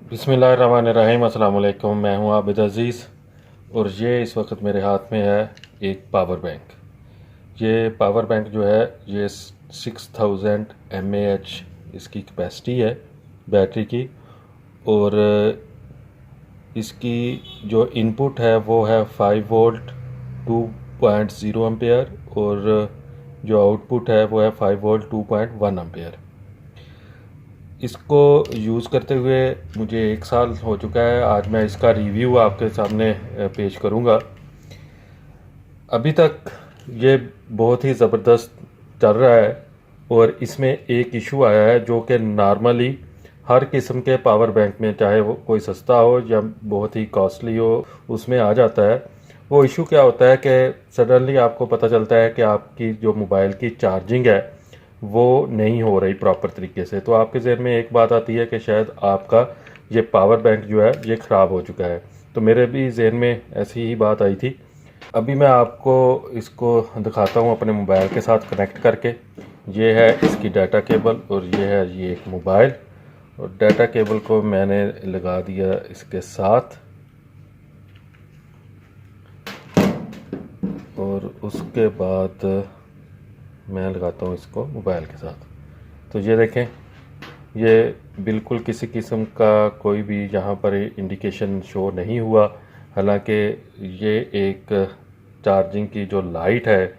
बिस्मिल्लाहिर्रहमानिर्रहीम। अस्सलाम वालेकुम। मैं हूं आबिद अज़ीज़ और ये इस वक्त मेरे हाथ में है एक पावर बैंक। ये पावर बैंक जो है ये 6000 mAh इसकी कैपेसिटी है बैटरी की, और इसकी जो इनपुट है वो है 5 वोल्ट 2.0 एम्पेयर, और जो आउटपुट है वो है 5 वोल्ट 2.1 एम्पेयर। इसको यूज़ करते हुए मुझे 1 साल हो चुका है। आज मैं इसका रिव्यू आपके सामने पेश करूँगा। अभी तक ये बहुत ही ज़बरदस्त चल रहा है, और इसमें एक इशू आया है जो कि नॉर्मली हर किस्म के पावर बैंक में, चाहे वो कोई सस्ता हो या बहुत ही कॉस्टली हो, उसमें आ जाता है। वो इशू क्या होता है कि सडनली आपको पता चलता है कि आपकी जो मोबाइल की चार्जिंग है वो नहीं हो रही प्रॉपर तरीके से। तो आपके जहन में एक बात आती है कि शायद आपका ये पावर बैंक जो है ये ख़राब हो चुका है। तो मेरे भी जहन में ऐसी ही बात आई थी। अभी मैं आपको इसको दिखाता हूँ अपने मोबाइल के साथ कनेक्ट करके। ये है इसकी डाटा केबल और ये है ये एक मोबाइल, और डाटा केबल को मैंने लगा दिया इसके साथ, और उसके बाद मैं लगाता हूँ इसको मोबाइल के साथ। तो ये देखें, ये बिल्कुल किसी किस्म का कोई भी यहाँ पर इंडिकेशन शो नहीं हुआ। हालांकि ये एक चार्जिंग की जो लाइट है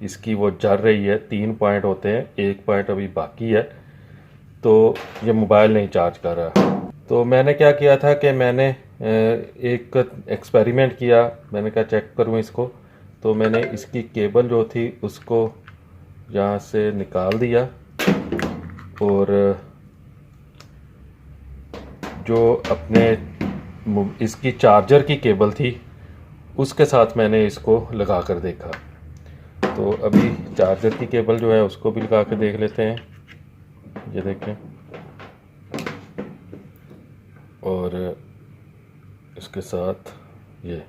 इसकी वो जल रही है। 3 पॉइंट होते हैं, 1 पॉइंट अभी बाकी है। तो ये मोबाइल नहीं चार्ज कर रहा। तो मैंने क्या किया था कि मैंने एक एक्सपेरिमेंट किया। मैंने कहा चेक करूँ इसको। तो मैंने इसकी केबल जो थी उसको यहाँ से निकाल दिया, और जो अपने इसकी चार्जर की केबल थी उसके साथ मैंने इसको लगा कर देखा। तो अभी चार्जर की केबल जो है उसको भी लगा कर देख लेते हैं। ये देखें, और इसके साथ ये,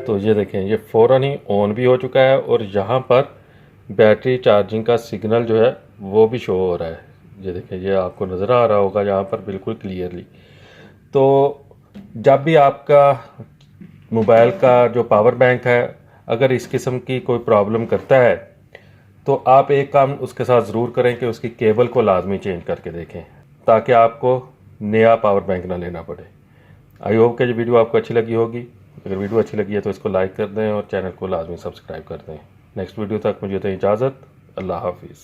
तो ये देखें ये फ़ौरन ही ऑन भी हो चुका है, और यहाँ पर बैटरी चार्जिंग का सिग्नल जो है वो भी शो हो रहा है। ये देखें, ये आपको नज़र आ रहा होगा यहाँ पर बिल्कुल क्लियरली। तो जब भी आपका मोबाइल का जो पावर बैंक है अगर इस किस्म की कोई प्रॉब्लम करता है, तो आप एक काम उसके साथ ज़रूर करें कि उसकी केबल को लाजमी चेंज करके देखें, ताकि आपको नया पावर बैंक ना लेना पड़े। आई होप कि ये वीडियो आपको अच्छी लगी होगी। अगर वीडियो अच्छी लगी है तो इसको लाइक कर दें और चैनल को लाजमी सब्सक्राइब कर दें। नेक्स्ट वीडियो तक मुझे दें इजाज़त। अल्लाह हाफिज़।